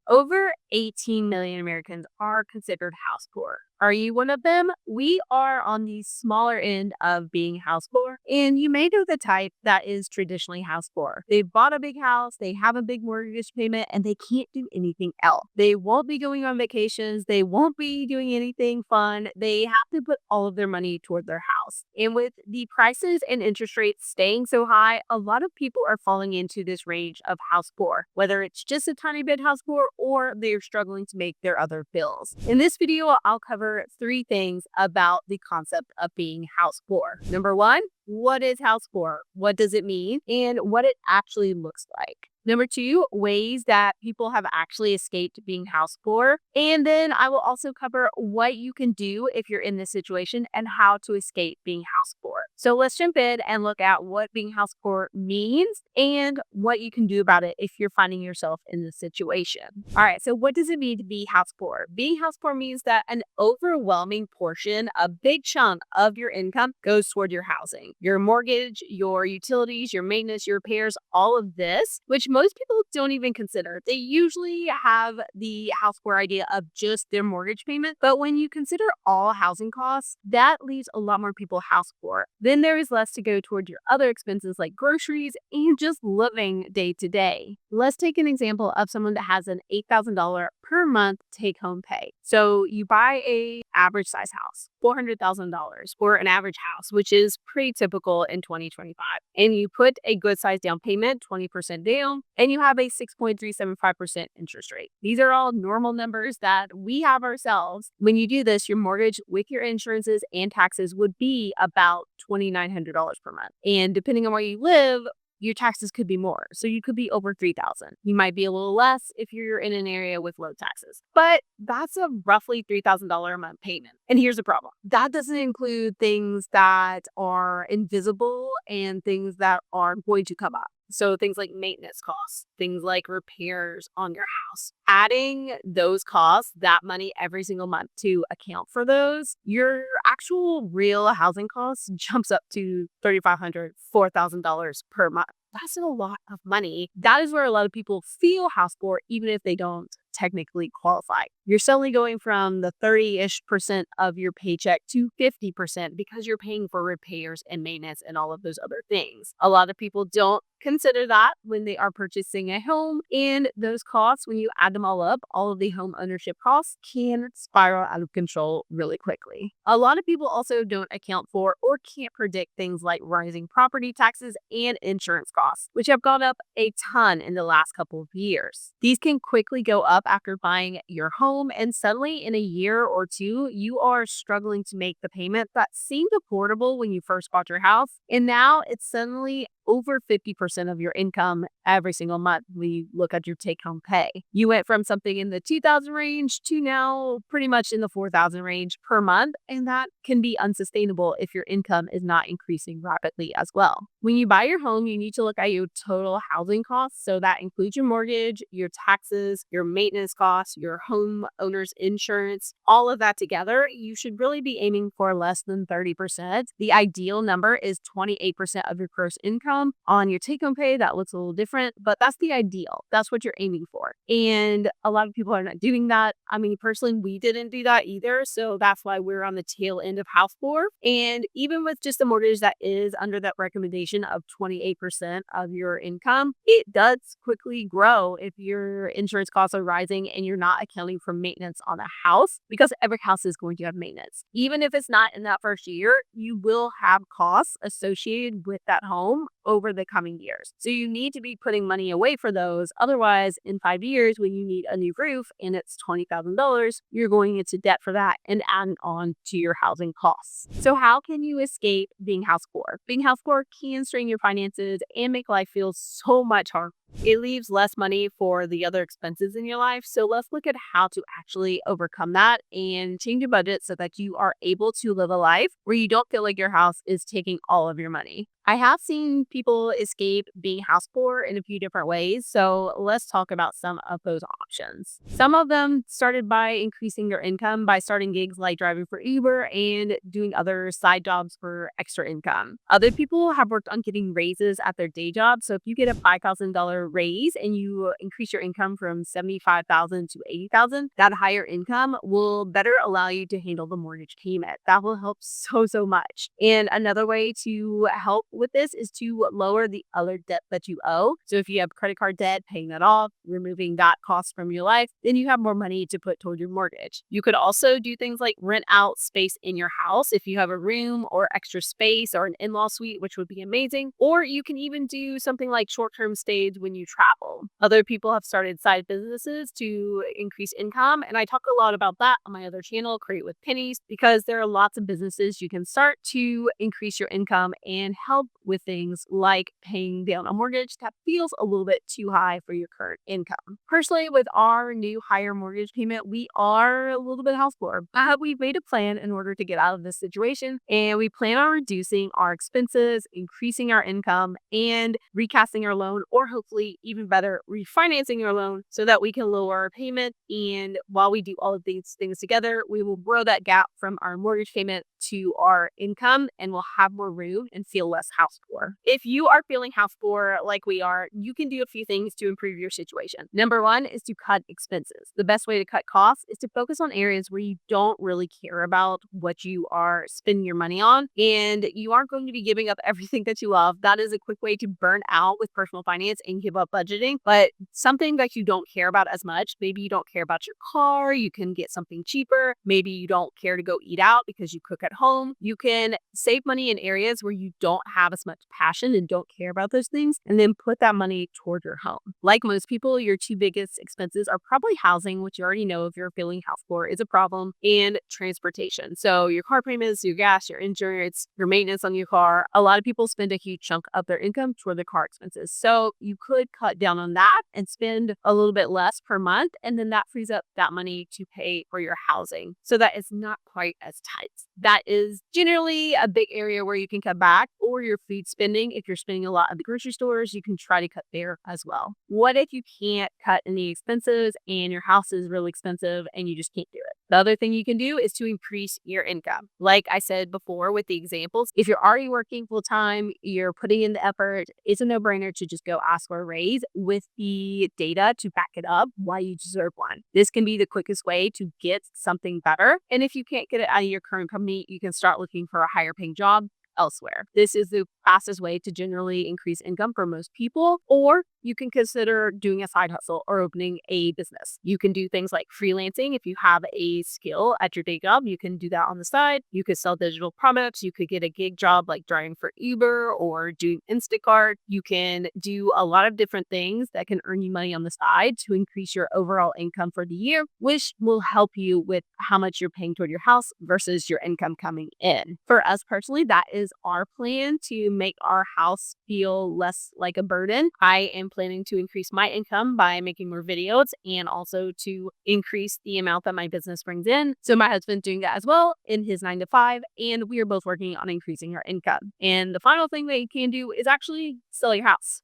Over 18 million Americans are considered house poor. Are you one of them? We are on the smaller end of being house poor, and you may know the type that is traditionally house poor. They've bought a big house, they have a big mortgage payment, and they can't do anything else. They won't be going on vacations, they won't be doing anything fun. They have to put all of their money toward their house. And with the prices and interest rates staying so high, a lot of people are falling into this range of house poor, whether it's just a tiny bit house poor or they're struggling to make their other bills. In this video, I'll cover 3 things about the concept of being house poor. Number 1, what is house poor? What does it mean? And what it actually looks like. Number 2, ways that people have actually escaped being house poor. And then I will also cover what you can do if you're in this situation and how to escape being house poor. So let's jump in and look at what being house poor means and what you can do about it if you're finding yourself in this situation. All right, so what does it mean to be house poor? Being house poor means that an overwhelming portion, a big chunk of your income goes toward your housing, your mortgage, your utilities, your maintenance, your repairs, all of this, which most people don't even consider. They usually have the house poor idea of just their mortgage payment. But when you consider all housing costs, that leaves a lot more people house poor. Then there is less to go toward your other expenses like groceries and just living day to day. Let's take an example of someone that has an $8,000 per month take home pay. So you buy a average size house, $400,000 for an average house, which is pretty typical in 2025. And you put a good size down payment, 20% down, and you have a 6.375% interest rate. These are all normal numbers that we have ourselves. When you do this, your mortgage with your insurances and taxes would be about $2,900 per month. And depending on where you live, your taxes could be more. So you could be over $3,000. You might be a little less if you're in an area with low taxes. But that's a roughly $3,000 a month payment. And here's the problem. That doesn't include things that are invisible and things that are going to come up. So things like maintenance costs, things like repairs on your house. Adding those costs, that money every single month to account for those, your actual real housing costs jumps up to $3,500, $4,000 per month. That's a lot of money. That is where a lot of people feel house poor, even if they don't technically qualify. You're suddenly going from the 30-ish% of your paycheck to 50% because you're paying for repairs and maintenance and all of those other things. A lot of people don't consider that when they are purchasing a home, and those costs, when you add them all up, all of the home ownership costs can spiral out of control really quickly. A lot of people also don't account for or can't predict things like rising property taxes and insurance costs, which have gone up a ton in the last couple of years. These can quickly go up after buying your home, and suddenly in a year or two, you are struggling to make the payment that seemed affordable when you first bought your house, and now it's suddenly over 50% of your income every single month when you look at your take-home pay. You went from something in the 2,000 range to now pretty much in the 4,000 range per month, and that can be unsustainable if your income is not increasing rapidly as well. When you buy your home, you need to look at your total housing costs. So that includes your mortgage, your taxes, your maintenance costs, your home owner's insurance, all of that together. You should really be aiming for less than 30%. The ideal number is 28% of your gross income. On your take-home pay, that looks a little different, but that's the ideal. That's what you're aiming for. And a lot of people are not doing that. I mean, personally, we didn't do that either. So that's why we're on the tail end of house poor. And even with just a mortgage that is under that recommendation of 28% of your income, it does quickly grow if your insurance costs are rising and you're not accounting for maintenance on a house, because every house is going to have maintenance. Even if it's not in that first year, you will have costs associated with that home over the coming years. So you need to be putting money away for those. Otherwise, in 5 years, when you need a new roof and it's $20,000, you're going into debt for that and adding on to your housing costs. So how can you escape being house poor? Being house poor can strain your finances and make life feel so much harder. It leaves less money for the other expenses in your life. So let's look at how to actually overcome that and change your budget so that you are able to live a life where you don't feel like your house is taking all of your money. I have seen people escape being house poor in a few different ways, so let's talk about some of those options. Some of them started by increasing their income by starting gigs like driving for Uber and doing other side jobs for extra income. Other people have worked on getting raises at their day job, so if you get a $5,000 raise and you increase your income from 75,000 to 80,000, that higher income will better allow you to handle the mortgage payment. That will help so much. And another way to help with this is to lower the other debt that you owe. So if you have credit card debt, paying that off, removing that cost from your life, then you have more money to put toward your mortgage. You could also do things like rent out space in your house if you have a room or extra space or an in-law suite, which would be amazing. Or you can even do something like short-term stays when you travel. Other people have started side businesses to increase income, and I talk a lot about that on my other channel, Create with Pennies, because there are lots of businesses you can start to increase your income and help with things like paying down a mortgage that feels a little bit too high for your current income. Personally, with our new higher mortgage payment, we are a little bit house poor. We've made a plan in order to get out of this situation, and we plan on reducing our expenses, increasing our income, and recasting our loan, or hopefully even better, refinancing our loan so that we can lower our payment. And while we do all of these things together, we will grow that gap from our mortgage payment to our income, and we'll have more room and feel less house poor. If you are feeling house poor like we are, you can do a few things to improve your situation. Number one is to cut expenses. The best way to cut costs is to focus on areas where you don't really care about what you are spending your money on, and you aren't going to be giving up everything that you love. That is a quick way to burn out with personal finance and give up budgeting. But something that you don't care about as much, maybe you don't care about your car, you can get something cheaper. Maybe you don't care to go eat out because you cook at home. You can save money in areas where you don't have as much passion and don't care about those things, and then put that money toward your home. Like most people, your two biggest expenses are probably housing, which you already know if you're feeling house poor is a problem, and transportation. So your car payments, your gas, your insurance, your maintenance on your car. A lot of people spend a huge chunk of their income toward the car expenses. So you could cut down on that and spend a little bit less per month, and then that frees up that money to pay for your housing so that it's not quite as tight. That is generally a big area where you can cut back, or your food spending. If you're spending a lot at the grocery stores, you can try to cut there as well. What if you can't cut any expenses and your house is really expensive and you just can't do it? The other thing you can do is to increase your income. Like I said before with the examples, if you're already working full time, you're putting in the effort, it's a no-brainer to just go ask for a raise with the data to back it up why you deserve one. This can be the quickest way to get something better. And if you can't get it out of your current company, you can start looking for a higher paying job elsewhere. This is the fastest way to generally increase income for most people, or you can consider doing a side hustle or opening a business. You can do things like freelancing. If you have a skill at your day job, you can do that on the side. You could sell digital products. You could get a gig job like driving for Uber or doing Instacart. You can do a lot of different things that can earn you money on the side to increase your overall income for the year, which will help you with how much you're paying toward your house versus your income coming in. For us personally, that is our plan to make our house feel less like a burden. I am planning to increase my income by making more videos and also to increase the amount that my business brings in. So my husband's doing that as well in his 9 to 5, and we are both working on increasing our income. And the final thing that you can do is actually sell your house.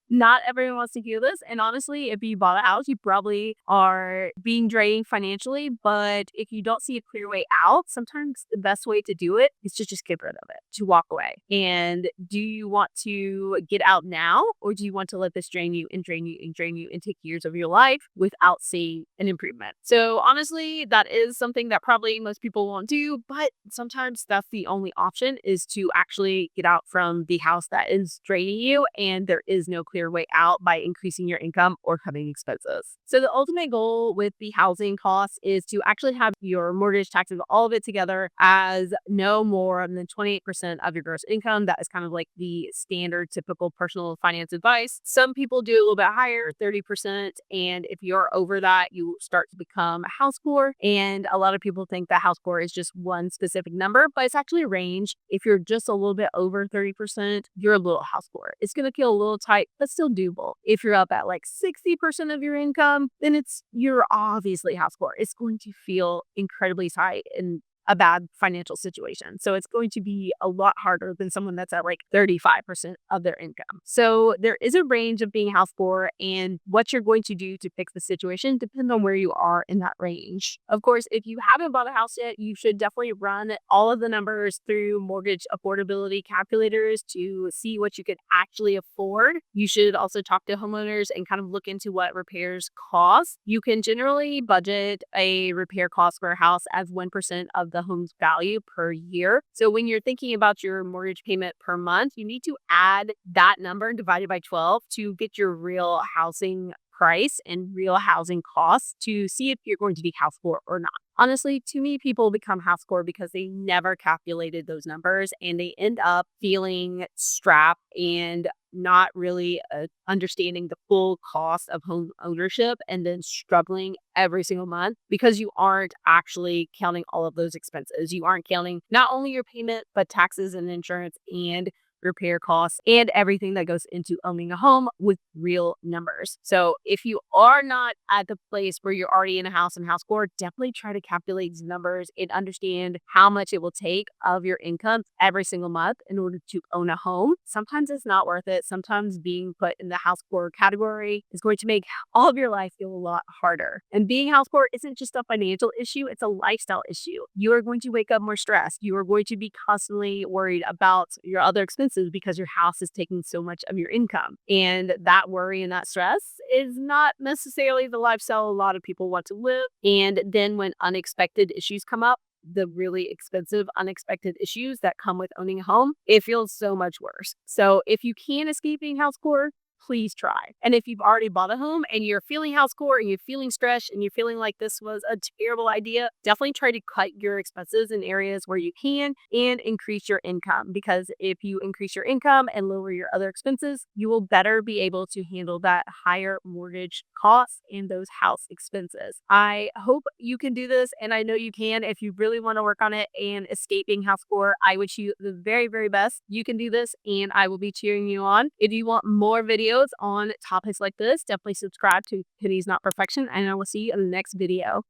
Not everyone wants to hear this. And honestly, if you bought a house, you probably are being drained financially. But if you don't see a clear way out, sometimes the best way to do it is to just get rid of it, to walk away. And do you want to get out now, or do you want to let this drain you and drain you and drain you and take years of your life without seeing an improvement? So honestly, that is something that probably most people won't do. But sometimes that's the only option, is to actually get out from the house that is draining you, and there is no clear way out by increasing your income or cutting expenses. So the ultimate goal with the housing costs is to actually have your mortgage, taxes, all of it together as no more than 28% of your gross income. That is kind of like the standard typical personal finance advice. Some people do a little bit higher, 30%. And if you're over that, you start to become house poor. And a lot of people think that house poor is just one specific number, but it's actually a range. If you're just a little bit over 30%, you're a little house poor. It's going to feel a little tight, but still doable. If you're up at like 60% of your income, then you're obviously house poor. It's going to feel incredibly tight and a bad financial situation. So it's going to be a lot harder than someone that's at like 35% of their income. So there is a range of being house poor, and what you're going to do to fix the situation depends on where you are in that range. Of course, if you haven't bought a house yet, you should definitely run all of the numbers through mortgage affordability calculators to see what you could actually afford. You should also talk to homeowners and kind of look into what repairs cost. You can generally budget a repair cost for a house as 1% of the home's value per year. So when you're thinking about your mortgage payment per month, you need to add that number divided by 12 to get your real housing price and real housing costs to see if you're going to be house poor or not. Honestly, too many people become house poor because they never calculated those numbers and they end up feeling strapped and not really understanding the full cost of home ownership, and then struggling every single month because you aren't actually counting all of those expenses. You aren't counting not only your payment, but taxes and insurance and repair costs and everything that goes into owning a home with real numbers. So if you are not at the place where you're already in a house and house poor, definitely try to calculate these numbers and understand how much it will take of your income every single month in order to own a home. Sometimes it's not worth it. Sometimes being put in the house poor category is going to make all of your life feel a lot harder. And being house poor isn't just a financial issue, it's a lifestyle issue. You are going to wake up more stressed. You are going to be constantly worried about your other expenses because your house is taking so much of your income. And that worry and that stress is not necessarily the lifestyle a lot of people want to live. And then when unexpected issues come up, the really expensive, unexpected issues that come with owning a home, it feels so much worse. So if you can escape being house poor, please try. And if you've already bought a home and you're feeling house poor and you're feeling stressed and you're feeling like this was a terrible idea, definitely try to cut your expenses in areas where you can and increase your income. Because if you increase your income and lower your other expenses, you will better be able to handle that higher mortgage costs and those house expenses. I hope you can do this, and I know you can. If you really want to work on it and escape being house poor, I wish you the very, very best. You can do this, and I will be cheering you on. If you want more videos on topics like this, definitely subscribe to Penny's Not Perfection, and I will see you in the next video.